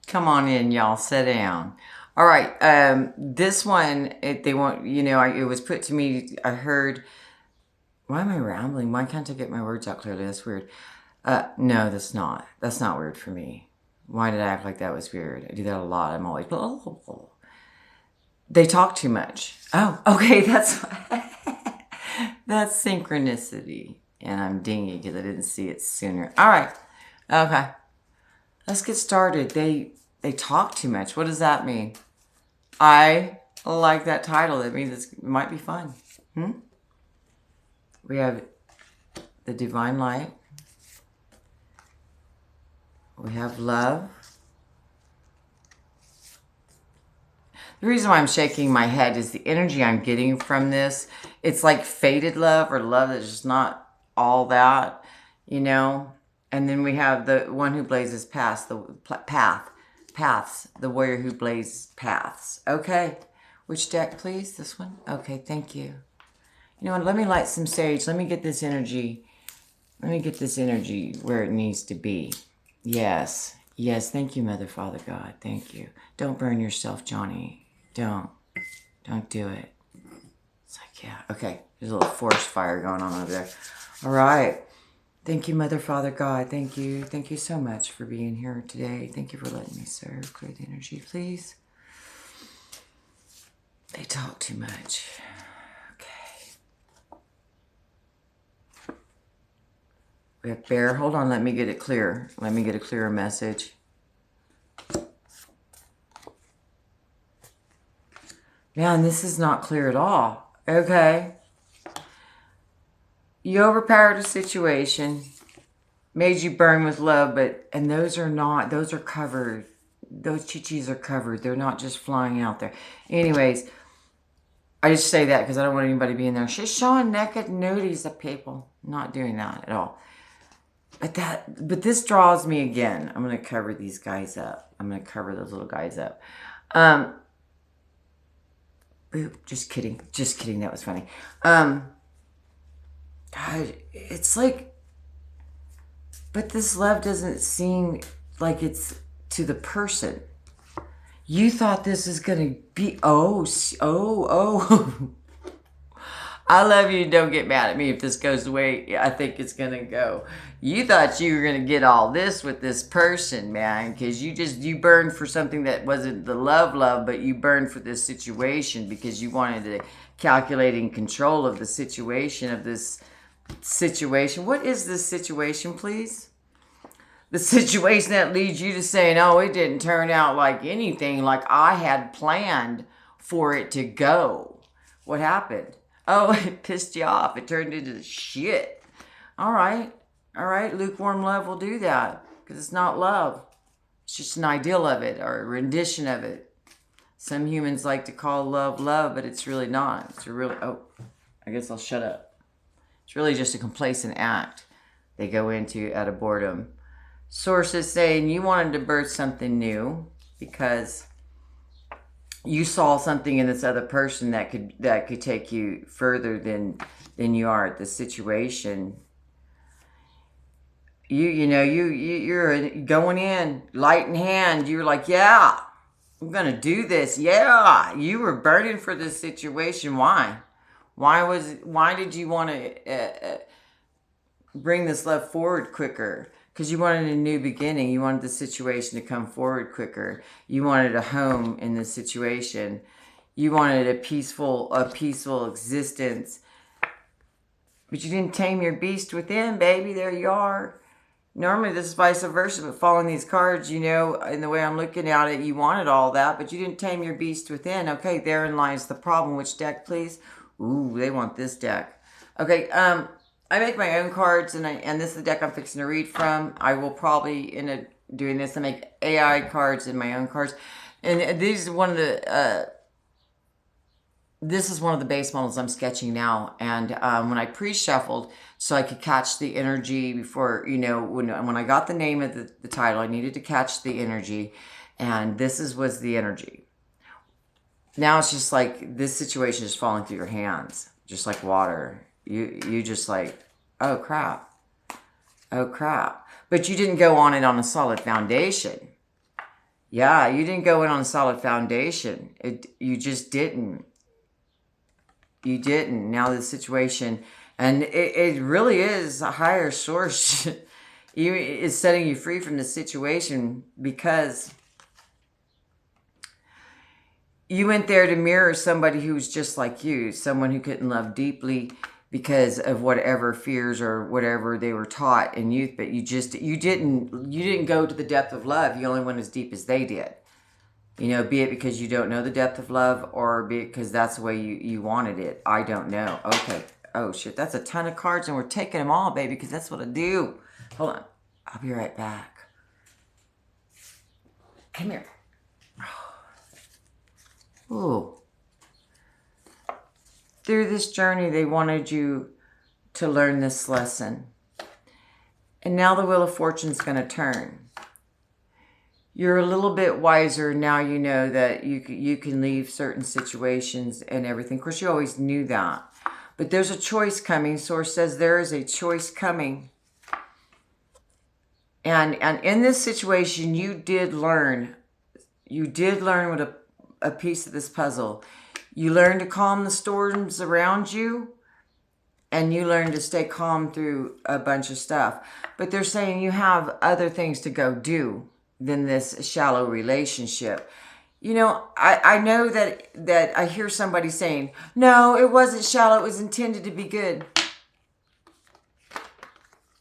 Come on in, y'all. Sit down. All right. This one, they want, it was put to me. I heard, why am I rambling? Why can't I get my words out clearly? That's weird. No, that's not. That's not weird for me. Why did I act like that was weird? I do that a lot. I'm always, oh. They talk too much. Oh, okay. That's synchronicity. And I'm dinging because I didn't see it sooner. All right. Okay. Let's get started. They talk too much. What does that mean? I like that title. That means it might be fun. We have the divine light. We have love. The reason why I'm shaking my head is the energy I'm getting from this. It's like faded love or love that's just not all that, And then we have the one who blazes paths, paths, the warrior who blazes paths. Okay. Which deck, please? This one? Okay, thank you. You know what? Let me light some sage. Let me get this energy. Let me get this energy where it needs to be. Yes. Yes, thank you, Mother, Father, God. Thank you. Don't burn yourself, Johnny. Don't do it. It's like, yeah. Okay. There's a little forest fire going on over there. All right. Thank you, Mother, Father, God. Thank you. Thank you so much for being here today. Thank you for letting me serve. Clear the energy, please. They talk too much. Okay. We have bear. Hold on. Let me get it clear. Let me get a clearer message. Man, this is not clear at all. Okay. You overpowered a situation, made you burn with love, and those are not, those are covered. Those chichis are covered. They're not just flying out there. Anyways, I just say that because I don't want anybody being there. She's showing naked nudies of people. Not doing that at all. But this draws me again. I'm going to cover these guys up. I'm going to cover those little guys up. Just kidding. Just kidding. That was funny. God, it's like, but this love doesn't seem like it's to the person. You thought this is going to be, oh. I love you. Don't get mad at me if this goes the way I think it's going to go. You thought you were going to get all this with this person, man, because you burned for something that wasn't the love, but you burned for this situation because you wanted to calculating control of the situation, of this situation. What is this situation, please? The situation that leads you to saying, oh, it didn't turn out like anything like I had planned for it to go. What happened? Oh, it pissed you off. It turned into shit. All right. Lukewarm love will do that because it's not love. It's just an ideal of it or a rendition of it. Some humans like to call love, but it's really not. It's a really, I guess I'll shut up. It's really just a complacent act they go into out of boredom. Sources saying you wanted to birth something new because you saw something in this other person that could take you further than you are at the situation. You're going in light in hand. You're like, yeah, I'm gonna do this. Yeah, you were burning for this situation. Why did you want to bring this love forward quicker? Because you wanted a new beginning. You wanted the situation to come forward quicker. You wanted a home in this situation. You wanted a peaceful existence. But you didn't tame your beast within, baby. There you are. Normally this is vice versa, but following these cards, in the way I'm looking at it, you wanted all that, but you didn't tame your beast within. Okay, therein lies the problem. Which deck, please? Ooh, they want this deck. Okay, I make my own cards, and this is the deck I'm fixing to read from. I will probably, doing this, I make AI cards and my own cards. And this is one of the base models I'm sketching now. And when I pre-shuffled, so I could catch the energy before, when I got the name of the title, I needed to catch the energy. And was the energy. Now it's just like, this situation is falling through your hands, just like water. You just like, oh crap. But you didn't go on it on a solid foundation. Yeah, you didn't go in on a solid foundation. You just didn't. You didn't. Now the situation, and it really is a higher source. Is setting you free from the situation because you went there to mirror somebody who's just like you, someone who couldn't love deeply because of whatever fears or whatever they were taught in youth. But you didn't go to the depth of love. You only went as deep as they did. You know, be it because you don't know the depth of love, or be it because that's the way you wanted it. I don't know. Okay. Oh shit, that's a ton of cards, and we're taking them all, baby, because that's what I do. Hold on. I'll be right back. Come here. Ooh. Through this journey, they wanted you to learn this lesson. And now the Wheel of Fortune's going to turn. You're a little bit wiser now. You know that you can leave certain situations and everything. Of course, you always knew that. But there's a choice coming. Source says there is a choice coming. And in this situation, you did learn what a piece of this puzzle. You learned to calm the storms around you, and you learned to stay calm through a bunch of stuff. But they're saying you have other things to go do than this shallow relationship. You know, I know that I hear somebody saying, no, it wasn't shallow, it was intended to be good.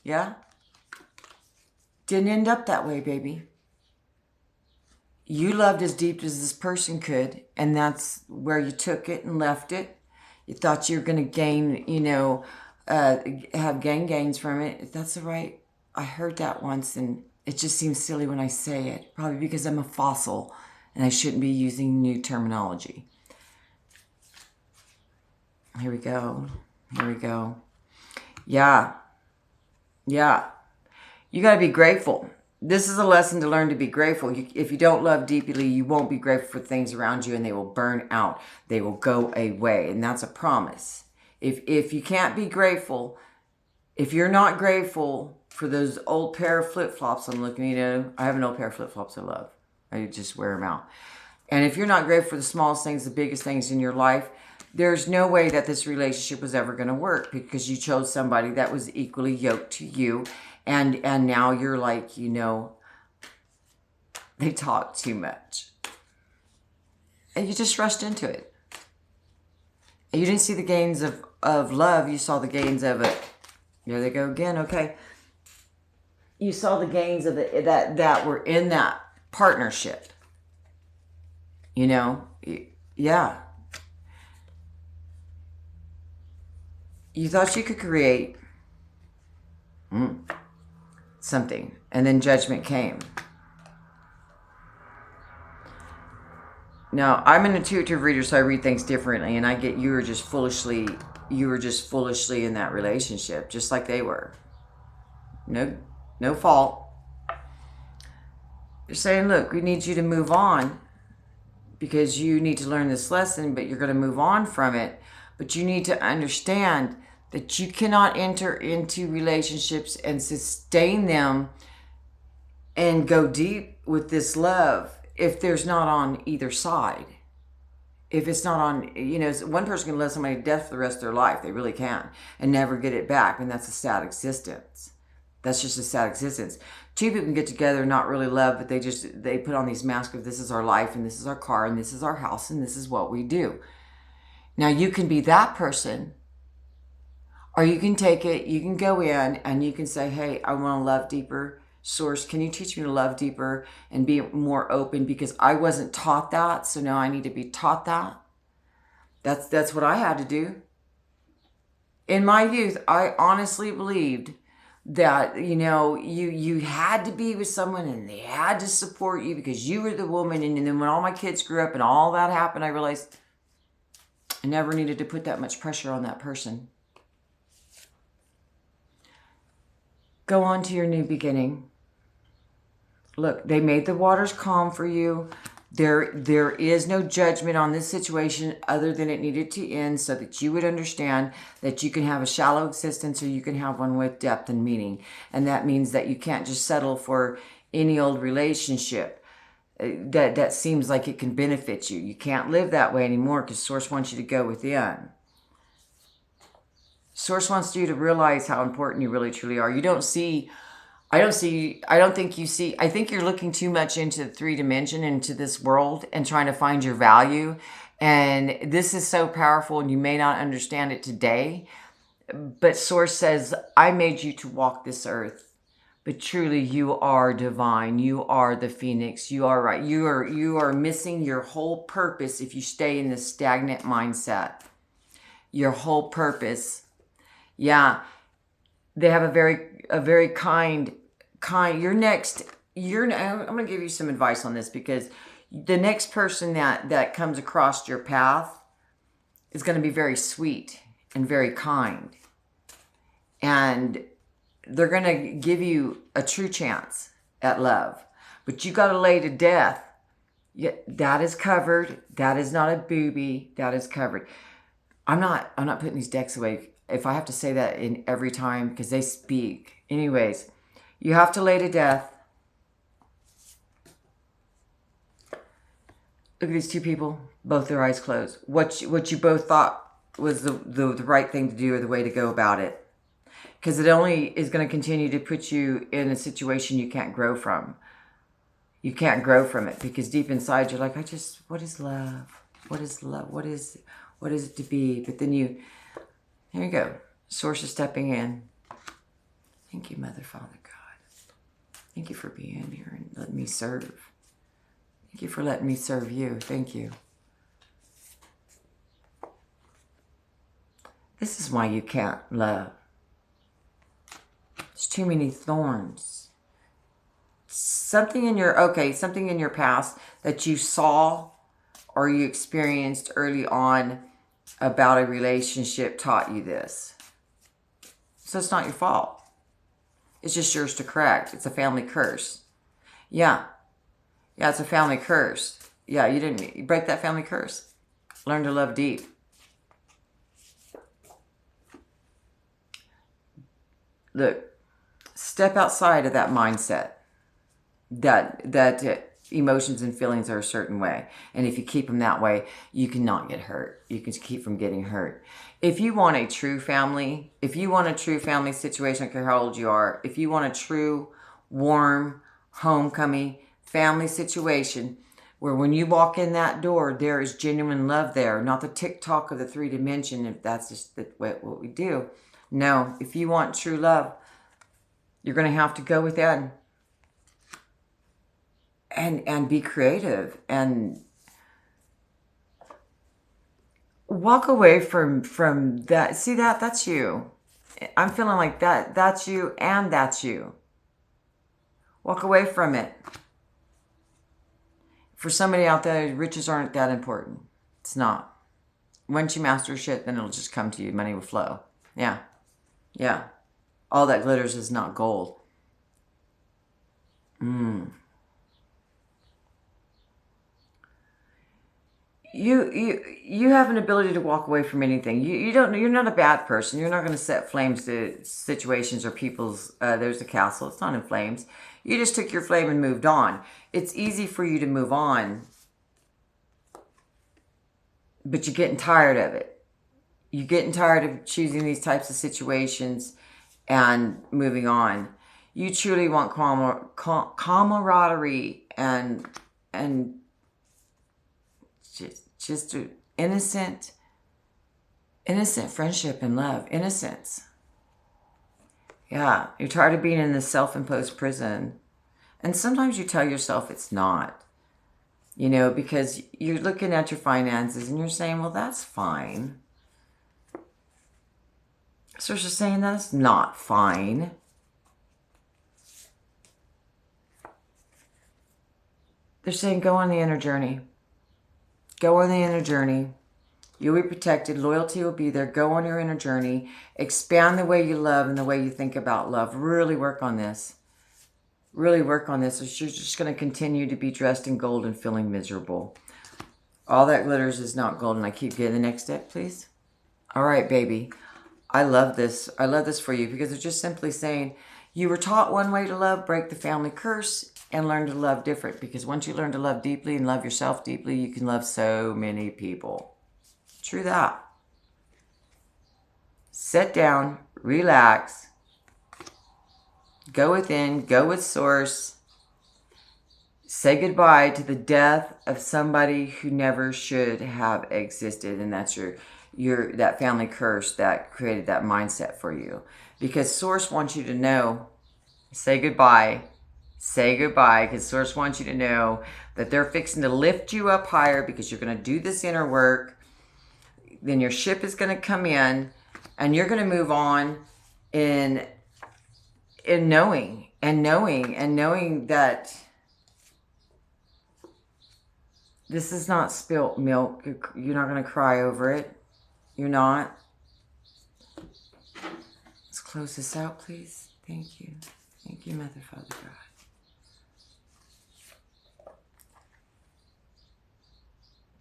Yeah? Didn't end up that way, baby. You loved as deep as this person could, and that's where you took it and left it. You thought you were going to gain, you know, have gains from it. That's all right. I heard that once, and it just seems silly when I say it. Probably because I'm a fossil, and I shouldn't be using new terminology. Here we go. Here we go. Yeah. Yeah. You got to be grateful. This is a lesson to learn to be grateful. If you don't love deeply, you won't be grateful for things around you, and they will burn out. They will go away, and that's a promise. If you can't be grateful, if you're not grateful for those old pair of flip-flops I'm looking at, I have an old pair of flip-flops I love. I just wear them out. And if you're not grateful for the smallest things, the biggest things in your life, there's no way that this relationship was ever going to work, because you chose somebody that was equally yoked to you. And now you're like, you know, they talk too much. And you just rushed into it. And you didn't see the gains of love. You saw the gains of it. There they go again. Okay. You saw the gains of it that were in that partnership. You know? Yeah. You thought you could create something, and then judgment came. Now, I'm an intuitive reader, so I read things differently, and I get you were just foolishly in that relationship, just like they were. No fault. They're saying, look, we need you to move on, because you need to learn this lesson, but you're going to move on from it. But you need to understand that you cannot enter into relationships and sustain them and go deep with this love if there's not on either side. If it's not on, you know, one person can love somebody to death for the rest of their life. They really can, and never get it back. And that's a sad existence. That's just a sad existence. Two people can get together and not really love, but they put on these masks of this is our life, and this is our car, and this is our house, and this is what we do. Now you can be that person, or you can take it, you can go in and you can say, hey, I want to love deeper. Source, can you teach me to love deeper and be more open? Because I wasn't taught that, so now I need to be taught that. That's what I had to do. In my youth, I honestly believed that, you know, you had to be with someone and they had to support you because you were the woman. And then when all my kids grew up and all that happened, I realized I never needed to put that much pressure on that person. Go on to your new beginning. Look, they made the waters calm for you. There is no judgment on this situation other than it needed to end so that you would understand that you can have a shallow existence or you can have one with depth and meaning. And that means that you can't just settle for any old relationship. that seems like it can benefit you. You can't live that way anymore because Source wants you to go within. Source wants you to realize how important you really truly are. You don't see, I don't think you see, I think you're looking too much into the 3-dimension, into this world, and trying to find your value. And this is so powerful, and you may not understand it today, but Source says, I made you to walk this earth, but truly you are divine. You are the phoenix. You are right. You are missing your whole purpose if you stay in this stagnant mindset. Your whole purpose. Yeah. They have a very kind, I'm going to give you some advice on this, because the next person that comes across your path is going to be very sweet and very kind. And they're going to give you a true chance at love. But you got to lay to death. Yeah, that is covered. That is not a booby. That is covered. I'm not putting these decks away. If I have to say that in every time, because they speak. Anyways, you have to lay to death. Look at these two people, both their eyes closed. What you both thought was the right thing to do, or the way to go about it. Because it only is going to continue to put you in a situation you can't grow from. You can't grow from it, because deep inside you're like, what is love? What is love? What is it to be? But then here you go. Source is stepping in. Thank you, Mother, Father, God. Thank you for being here and letting me serve. Thank you for letting me serve you. Thank you. This is why you can't love. There's too many thorns. Something in your past that you saw or you experienced early on about a relationship taught you this. So it's not your fault. It's just yours to correct. It's a family curse. Yeah. Yeah, it's a family curse. Yeah, you break that family curse. Learn to love deep. Look, step outside of that mindset that emotions and feelings are a certain way. And if you keep them that way, you cannot get hurt. You can keep from getting hurt. If you want a true family, situation, I don't care how old you are, if you want a true, warm, homecoming family situation where when you walk in that door, there is genuine love there, not the TikTok of the 3-dimension, if that's just what we do. No, if you want true love, you're going to have to go within and be creative and walk away from that. See that's you. I'm feeling like that's you, and that's you. Walk away from it. For somebody out there, riches aren't that important. It's not. Once you master shit, then it'll just come to you. Money will flow. Yeah. Yeah. All that glitters is not gold. You have an ability to walk away from anything. You're not a bad person. You're not going to set flames to situations or people's. There's a castle. It's not in flames. You just took your flame and moved on. It's easy for you to move on, but you're getting tired of it. You're getting tired of choosing these types of situations and moving on. You truly want camaraderie and just innocent friendship and love. Innocence. Yeah, you're tired of being in this self-imposed prison. And sometimes you tell yourself it's not. Because you're looking at your finances and you're saying, well, that's fine. So it's just saying that's not fine. They're saying go on the inner journey. Go on the inner journey. You'll be protected. Loyalty will be there. Go on your inner journey. Expand the way you love and the way you think about love. Really work on this. Really work on this. Or you're just going to continue to be dressed in gold and feeling miserable. All that glitters is not gold. And I keep getting the next step, please. All right, baby. I love this. I love this for you because it's just simply saying you were taught one way to love, break the family curse. and learn to love different, because once you learn to love deeply and love yourself deeply, you can love so many people. True that. Sit down, relax, go within, go with source. Say goodbye to the death of somebody who never should have existed, and that's your that family curse that created that mindset for you. Because source wants you to know, say goodbye. Say goodbye, because source wants you to know that they're fixing to lift you up higher, because you're going to do this inner work. Then your ship is going to come in, and you're going to move on in knowing that this is not spilt milk. You're not going to cry over it. You're not. Let's close this out, please. Thank you. Thank you, Mother, Father, God.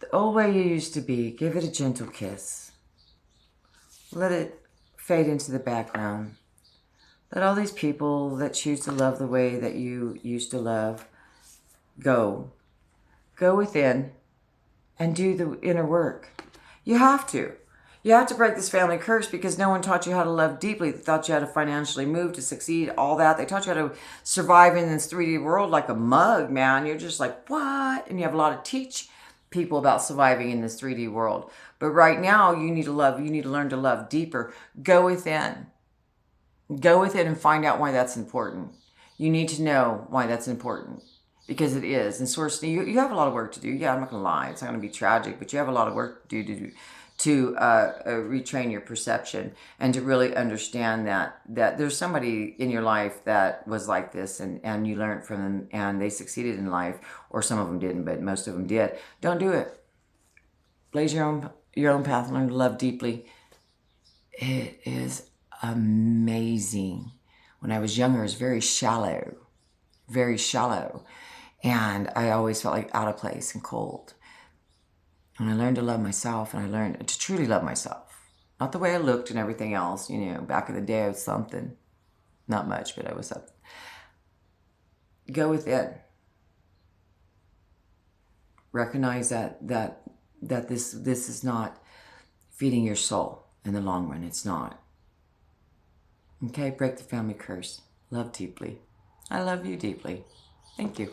The old way you used to be, give it a gentle kiss. Let it fade into the background. Let all these people that choose to love the way that you used to love go. Go within and do the inner work. You have to. You have to break this family curse, because no one taught you how to love deeply. They taught you how to financially move, to succeed, all that. They taught you how to survive in this 3D world like a mug, man. You're just like, what? And you have a lot to teach people about surviving in this 3D world. But right now, you need to love. You need to learn to love deeper. Go within. Go within and find out why that's important. You need to know why that's important. Because it is. And source, you have a lot of work to do. Yeah, I'm not going to lie. It's not going to be tragic, but you have a lot of work to do to retrain your perception, and to really understand that there's somebody in your life that was like this, and you learned from them, and they succeeded in life, or some of them didn't, but most of them did. Don't do it. Blaze your own path, learn to love deeply. It is amazing. When I was younger, it was very shallow. Very shallow. And I always felt like out of place and cold. And I learned to love myself, and I learned to truly love myself. Not the way I looked and everything else. You know, back in the day I was something. Not much, but I was something. Go within. Recognize that this is not feeding your soul in the long run. It's not. Okay, break the family curse. Love deeply. I love you deeply. Thank you.